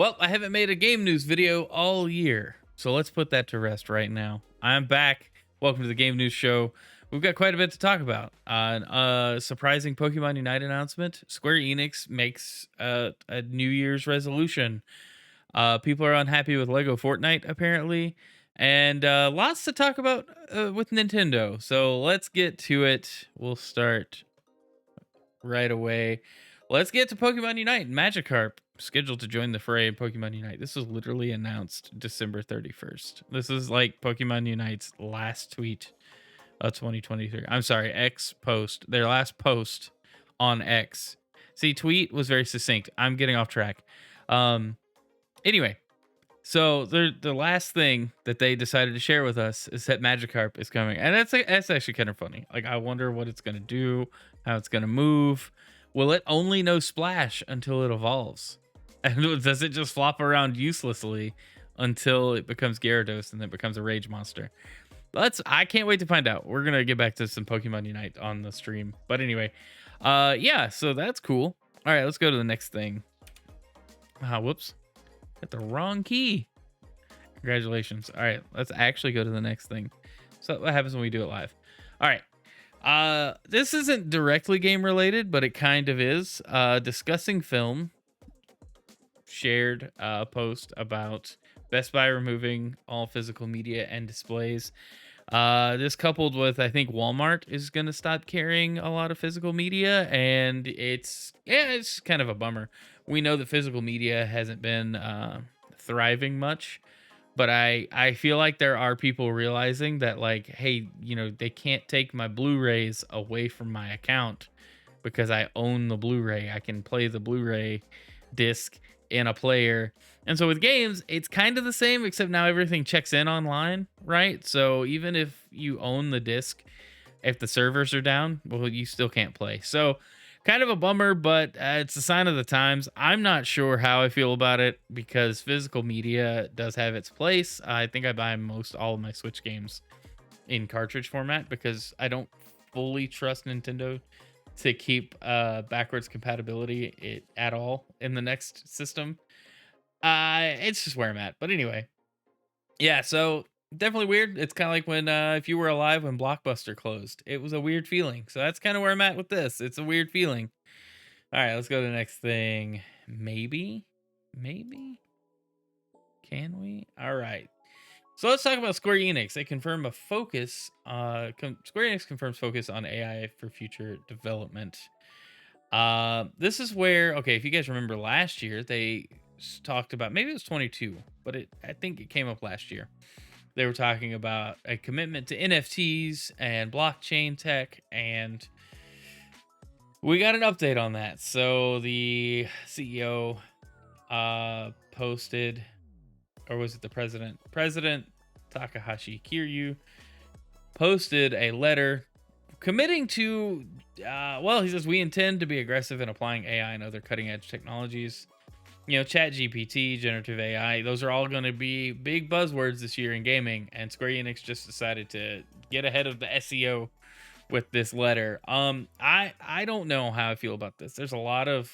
Well, I haven't made a game news video all year, so let's put that to rest right now. I'm back. Welcome to the Game News Show. We've got quite a bit to talk about. Surprising Pokemon Unite announcement. Square Enix makes a New Year's resolution. People are unhappy with Lego Fortnite, apparently. And lots to talk about with Nintendo. So let's get to it. We'll start right away. Let's get to Pokemon Unite. Magikarp scheduled to join the fray in Pokemon Unite. This was literally announced December 31st. This is like Pokemon Unite's last tweet of 2023. I'm sorry, X post. Their last post on X. See, tweet was very succinct. I'm getting off track. Um anyway, so the last thing that they decided to share with us is that Magikarp is coming, and that's actually kind of funny. Like, I wonder what it's gonna do, how it's gonna move. Will it only know Splash until it evolves, and does it just flop around uselessly until it becomes Gyarados and then becomes a Rage monster? I can't wait to find out. We're gonna get back to some Pokemon Unite on the stream, but anyway, yeah. So that's cool. All right, let's go to the next thing. Whoops. Got the wrong key. Congratulations. All right, let's actually go to the next thing. So what happens when we do it live? All right. This isn't directly game related, but it kind of is. Discussing Film shared a post about Best Buy removing all physical media and displays. This coupled with, I think Walmart is going to stop carrying a lot of physical media, and it's kind of a bummer. We know that physical media hasn't been thriving much, but I feel like there are people realizing that, like, hey, they can't take my Blu-rays away from my account because I own the Blu-ray. I can play the Blu-ray disc in a player. And so with games, it's kind of the same, except now everything checks in online, right? So even if you own the disc, if the servers are down, well, you still can't play. So kind of a bummer, but it's a sign of the times. I'm not sure how I feel about it because physical media does have its place. I think I buy most all of my Switch games in cartridge format because I don't fully trust Nintendo to keep backwards compatibility at all in the next system. It's just where I'm at. But anyway, yeah, so definitely weird. It's kind of like when if you were alive when Blockbuster closed. It was a weird feeling. So that's kind of where I'm at with this. It's a weird feeling. All right, let's go to the next thing. Maybe can we? All right. So let's talk about Square Enix. They confirm a focus. Square Enix confirms focus on AI for future development. This is where, okay, if you guys remember last year, they talked about, maybe it was 22, but I think it came up last year. They were talking about a commitment to NFTs and blockchain tech, and we got an update on that. So the CEO posted, or was it the president? President Takahashi Kiryu posted a letter committing to, well, he says, we intend to be aggressive in applying AI and other cutting edge technologies. Chat GPT, generative AI, those are all going to be big buzzwords this year in gaming. And Square Enix just decided to get ahead of the SEO with this letter. I don't know how I feel about this. There's a lot of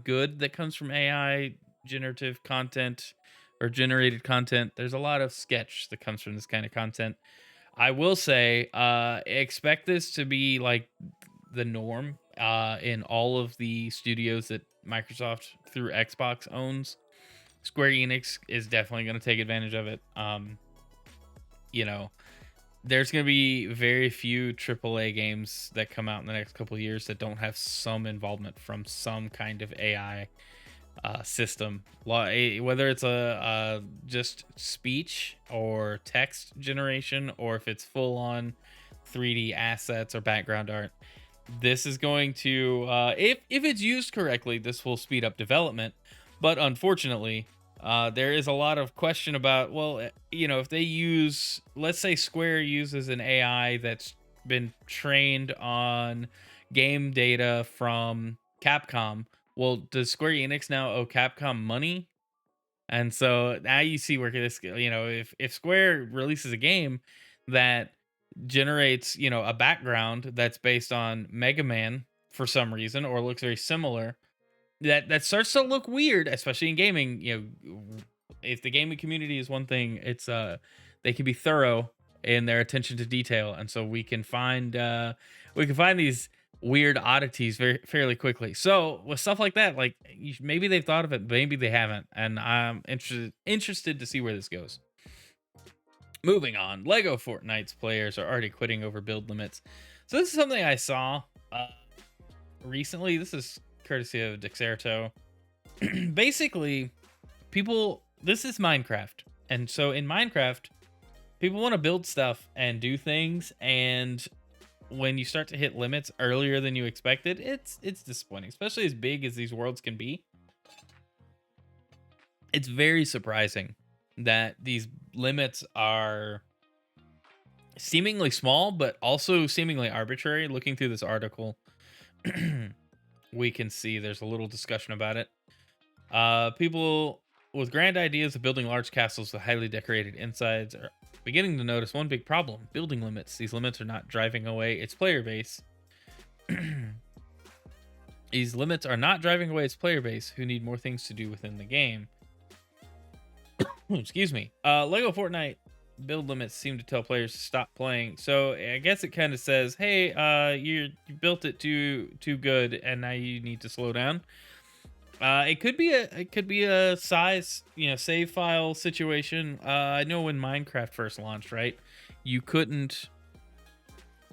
good that comes from AI generative content or generated content. There's a lot of sketch that comes from this kind of content. I will say, expect this to be like the norm in all of the studios that Microsoft through Xbox owns. Square Enix is definitely going to take advantage of it. There's going to be very few AAA games that come out in the next couple of years that don't have some involvement from some kind of AI system, whether it's a just speech or text generation, or if it's full on 3D assets or background art. This is going to, if it's used correctly, this will speed up development. But unfortunately, there is a lot of question about, well, if they use, let's say Square uses an AI that's been trained on game data from Capcom. Well, does Square Enix now owe Capcom money? And so now you see where this, if Square releases a game that generates, a background that's based on Mega Man for some reason or looks very similar, that starts to look weird, especially in gaming. If the gaming community is one thing, it's they can be thorough in their attention to detail, and so we can find these weird oddities very fairly quickly. So with stuff like that, like maybe they've thought of it, maybe they haven't, and I'm interested to see where this goes. Moving on, Lego Fortnite's players are already quitting over build limits. So this is something I saw recently. This is courtesy of Dexerto. Basically, this is Minecraft. And so in Minecraft, people want to build stuff and do things, and when you start to hit limits earlier than you expected, it's disappointing, especially as big as these worlds can be. It's very surprising that these limits are seemingly small, but also seemingly arbitrary. Looking through this article, we can see there's a little discussion about it. People with grand ideas of building large castles with highly decorated insides are beginning to notice one big problem: building limits. These limits are not driving away its player base. These limits are not driving away its player base, who need more things to do within the game. Excuse me. Lego Fortnite build limits seem to tell players to stop playing. So I guess it kind of says, "Hey, you built it too good, and now you need to slow down." It could be a size, save file situation. I know when Minecraft first launched, right? You couldn't,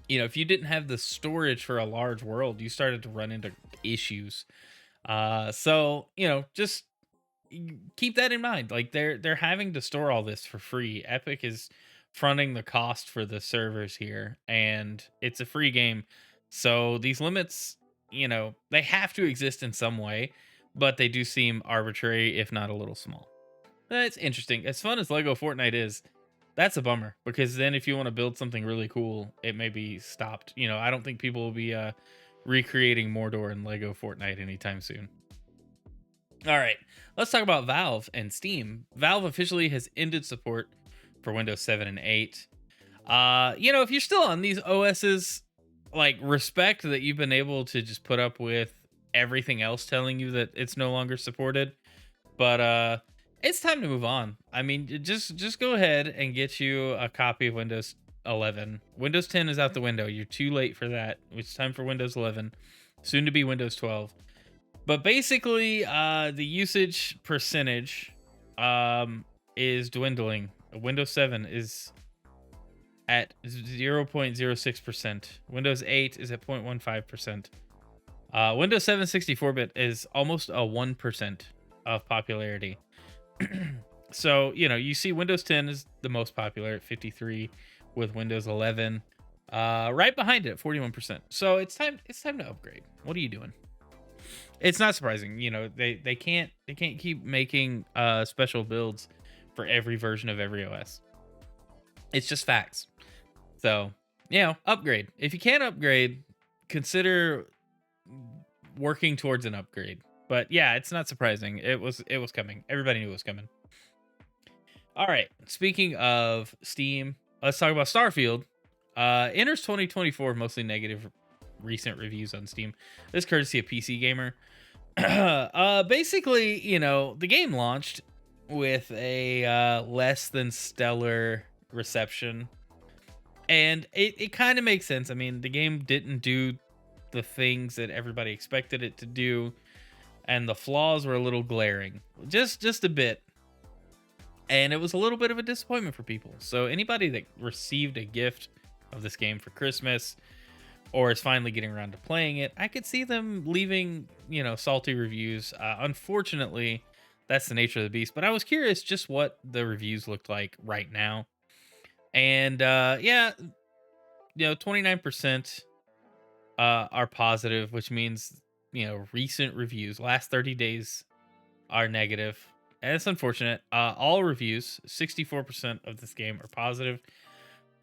if you didn't have the storage for a large world, you started to run into issues. So just keep that in mind. Like they're having to store all this for free. Epic is fronting the cost for the servers here, and it's a free game. So these limits, they have to exist in some way, but they do seem arbitrary, if not a little small. That's interesting. As fun as Lego Fortnite is, that's a bummer, because then if you want to build something really cool, it may be stopped. I don't think people will be recreating Mordor in Lego Fortnite anytime soon. All right, let's talk about Valve and Steam. Valve officially has ended support for Windows 7 and 8. If you're still on these OSs, like, respect that you've been able to just put up with everything else telling you that it's no longer supported. But it's time to move on. I mean, just go ahead and get you a copy of Windows 11. Windows 10 is out the window. You're too late for that. It's time for Windows 11, soon to be Windows 12. But basically, the usage percentage is dwindling. Windows 7 is at 0.06%. Windows 8 is at 0.15%. Windows 7 64-bit is almost a 1% of popularity. So, you see Windows 10 is the most popular at 53, with Windows 11 right behind it at 41%. So it's time to upgrade. What are you doing? It's not surprising. They can't keep making special builds for every version of every OS. It's just facts. So, upgrade. If you can't upgrade, consider working towards an upgrade. But yeah, it's not surprising. It was coming. Everybody knew it was coming. All right. Speaking of Steam, let's talk about Starfield. Enters 2024 mostly negative recent reviews on Steam. This courtesy of PC Gamer. Basically, the game launched with a less than stellar reception, and it kind of makes sense. I mean, the game didn't do the things that everybody expected it to do, and the flaws were a little glaring, just a bit. And it was a little bit of a disappointment for people. So anybody that received a gift of this game for Christmas, or is finally getting around to playing it, I could see them leaving, salty reviews. Unfortunately, that's the nature of the beast. But I was curious just what the reviews looked like right now. And 29% are positive, which means, recent reviews, last 30 days, are negative. And it's unfortunate. All reviews, 64% of this game are positive.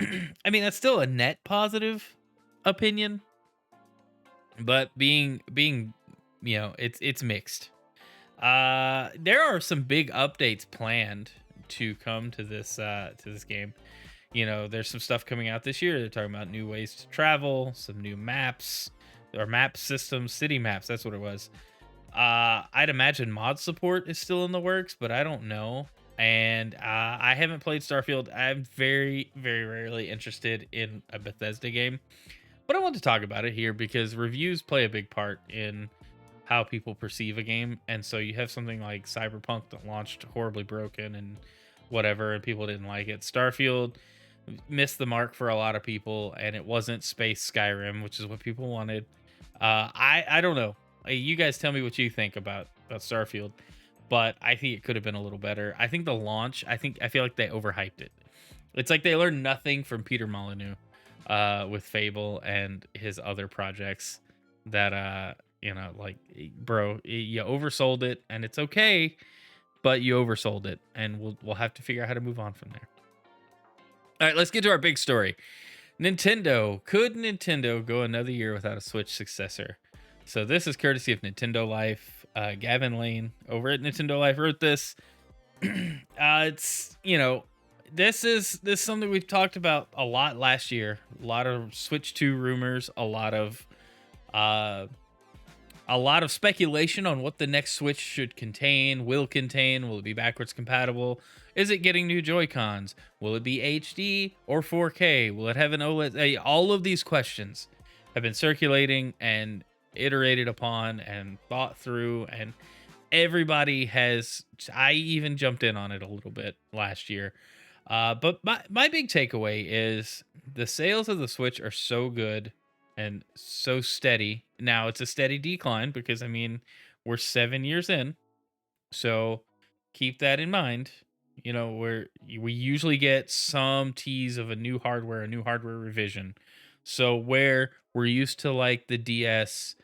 I mean, that's still a net positive opinion, but being it's mixed. There are some big updates planned to come to this game. There's some stuff coming out this year. They're talking about new ways to travel, some new maps or map systems, city maps, that's what it was. I'd imagine mod support is still in the works, but I don't know. And I haven't played Starfield. I'm very, very rarely interested in a Bethesda game, but I want to talk about it here because reviews play a big part in how people perceive a game. And so you have something like Cyberpunk that launched horribly broken and whatever, and people didn't like it. Starfield missed the mark for a lot of people, and it wasn't space Skyrim, which is what people wanted. I don't know. You guys tell me what you think about Starfield, but I think it could have been a little better. I think the launch, I feel like they overhyped it. It's like they learned nothing from Peter Molyneux with Fable and his other projects that like bro, you oversold it and it's okay, but you oversold it and we'll have to figure out how to move on from there. All right, let's get to our big story. Nintendo. Could Nintendo go another year without a Switch successor? So this is courtesy of Nintendo Life. Gavin Lane over at Nintendo Life wrote this. It's this is something we've talked about a lot last year. A lot of Switch 2 rumors, uh, a lot of speculation on what the next Switch should contain, will contain. Will it be backwards compatible? Is it getting new Joy-Cons? Will it be HD or 4K? Will it have an OLED? All of these questions have been circulating and iterated upon and thought through, and everybody has. I even jumped in on it a little bit last year. But my big takeaway is the sales of the Switch are so good and so steady. Now it's a steady decline because I mean we're 7 years in, so keep that in mind. Where we usually get some tease of a new hardware revision. So where we're used to like the DS,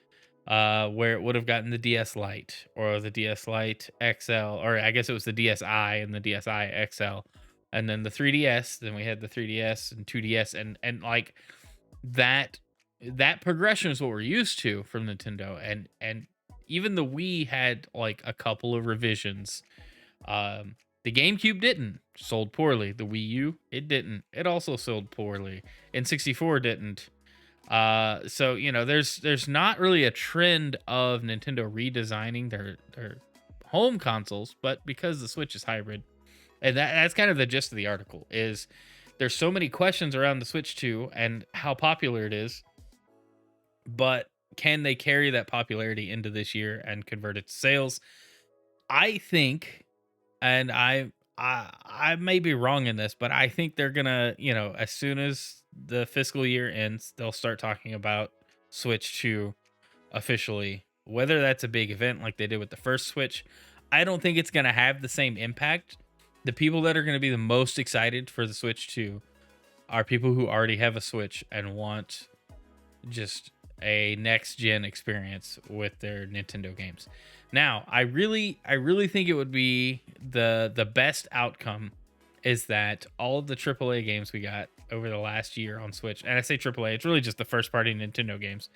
where it would have gotten the DS Lite or the DS Lite XL, or I guess it was the DSi and the DSi XL, and then the 3DS. Then we had the 3DS and 2DS, and like that that progression is what we're used to from Nintendo, and even the Wii had like a couple of revisions. The GameCube didn't, sold poorly. The Wii U, it didn't, it also sold poorly. N64 didn't. So there's not really a trend of Nintendo redesigning their home consoles, but because the Switch is hybrid, and that's kind of the gist of the article is there's so many questions around the Switch 2 and how popular it is, but can they carry that popularity into this year and convert it to sales? I think, and I may be wrong in this, but I think they're gonna, as soon as the fiscal year ends, they'll start talking about Switch 2 officially. Whether that's a big event like they did with the first Switch, I don't think it's gonna have the same impact. The people that are gonna be the most excited for the Switch 2 are people who already have a Switch and want just a next gen experience with their Nintendo games. Now, I really think it would be the best outcome is that all of the AAA games we got over the last year on Switch, and I say AAA, it's really just the first party Nintendo games,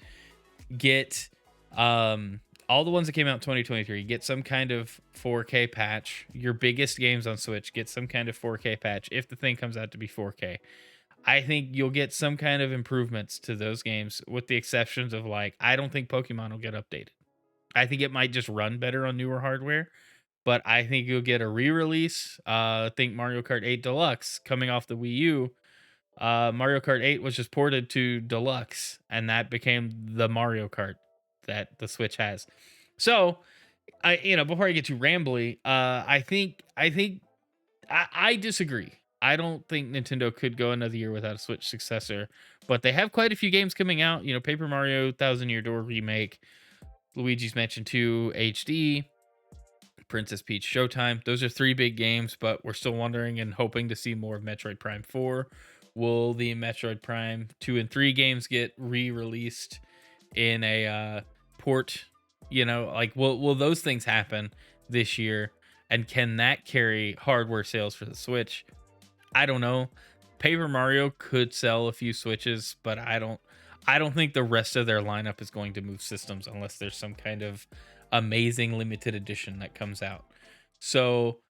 get all the ones that came out in 2023 get some kind of 4K patch. Your biggest games on Switch get some kind of 4K patch if the thing comes out to be 4K. I think you'll get some kind of improvements to those games, with the exceptions of like, I don't think Pokemon will get updated. I think it might just run better on newer hardware, but I think you'll get a re-release. Think Mario Kart 8 Deluxe coming off the Wii U. Mario Kart 8 was just ported to Deluxe, and that became the Mario Kart that the Switch has. So, before I get too rambly, I disagree. I don't think Nintendo could go another year without a Switch successor, but they have quite a few games coming out. Paper Mario Thousand Year Door remake, Luigi's Mansion 2 HD, Princess Peach Showtime. Those are three big games, but we're still wondering and hoping to see more of Metroid Prime 4. Will the Metroid Prime 2 and 3 games get re-released in a port? Like will those things happen this year? And can that carry hardware sales for the Switch? I don't know. Paper Mario could sell a few Switches, but I don't think the rest of their lineup is going to move systems unless there's some kind of amazing limited edition that comes out. So,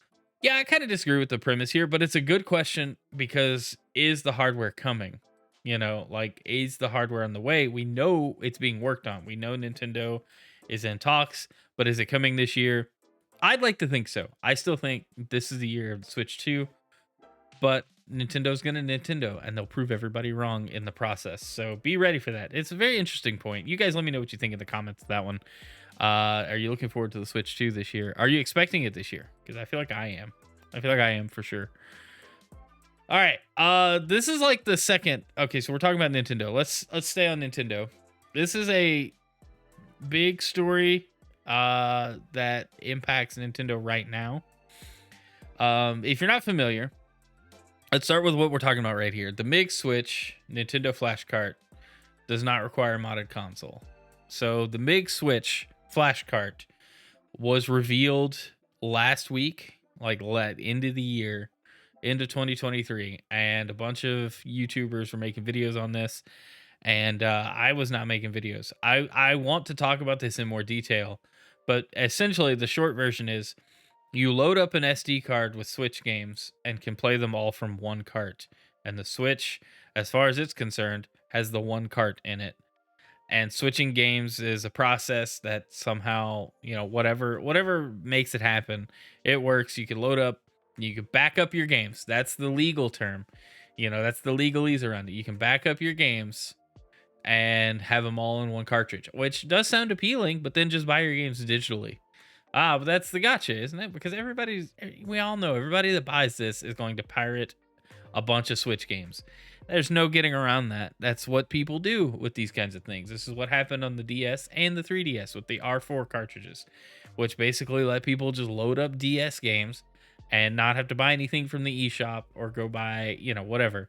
yeah, I kind of disagree with the premise here, but it's a good question because is the hardware coming? Like, is the hardware on the way? We know it's being worked on. We know Nintendo is in talks, but is it coming this year? I'd like to think so. I still think this is the year of the Switch 2, but Nintendo's gonna Nintendo, and they'll prove everybody wrong in the process. So be ready for that. It's a very interesting point. You guys let me know what you think in the comments of that one. Are you looking forward to the Switch 2 this year? Are you expecting it this year? Because I feel like I am. I feel like I am for sure. All right. This is like the second. Okay, so we're talking about Nintendo. Let's stay on Nintendo. This is a big story that impacts Nintendo right now. If you're not familiar, let's start with what we're talking about right here. The MIG Switch Nintendo Flash Cart does not require a modded console. So the MIG Switch Flash Cart was revealed last week, like end of the year, into 2023, and a bunch of YouTubers were making videos on this, and I was not making videos. I want to talk about this in more detail, but essentially the short version is you load up an SD card with Switch games and can play them all from one cart. And the Switch, as far as it's concerned, has the one cart in it. And switching games is a process that somehow, whatever makes it happen, it works. You can load up, you can back up your games. That's the legal term. That's the legalese around it. You can back up your games and have them all in one cartridge, which does sound appealing, but then just buy your games digitally. But that's the gotcha, isn't it? Because we all know everybody that buys this is going to pirate a bunch of Switch games. There's no getting around that. That's what people do with these kinds of things. This is what happened on the DS and the 3DS with the R4 cartridges, which basically let people just load up DS games and not have to buy anything from the eShop or go buy, whatever.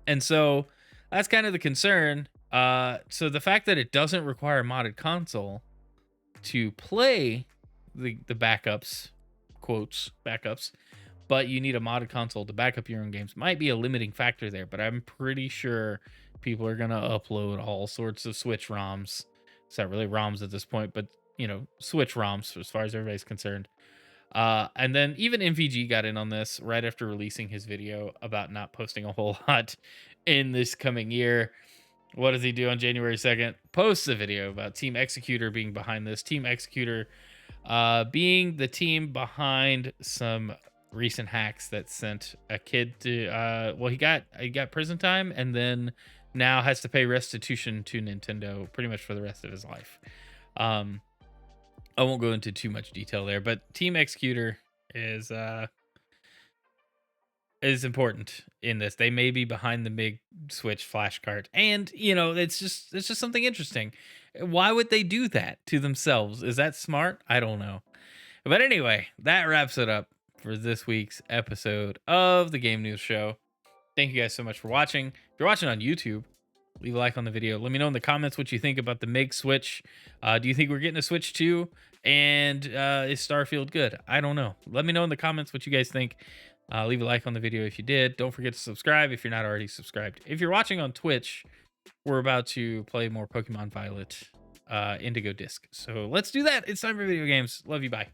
And so that's kind of the concern. So the fact that it doesn't require a modded console to play the backups, quotes, backups, but you need a modded console to back up your own games might be a limiting factor there, but I'm pretty sure people are going to upload all sorts of Switch ROMs. It's not really ROMs at this point, but, Switch ROMs as far as everybody's concerned. And then even MVG got in on this right after releasing his video about not posting a whole lot in this coming year. What does he do on January 2nd? Posts a video about Team Executor being behind this. Team Executor being the team behind some recent hacks that sent a kid to he got prison time and then now has to pay restitution to Nintendo pretty much for the rest of his life. I won't go into too much detail there, but Team Executor is important in this. They may be behind the MIG Switch flash cart, and it's just something interesting. Why would they do that to themselves? Is that smart? I don't know. But anyway, that wraps it up for this week's episode of the Game News Show. Thank you guys so much for watching. If you're watching on YouTube, leave a like on the video. Let me know in the comments what you think about the MIG Switch. Do you think we're getting a Switch 2? And is Starfield good? I don't know. Let me know in the comments what you guys think. Leave a like on the video if you did. Don't forget to subscribe if you're not already subscribed. If you're watching on Twitch, we're about to play more Pokemon Violet Indigo Disc. So let's do that. It's time for video games. Love you. Bye.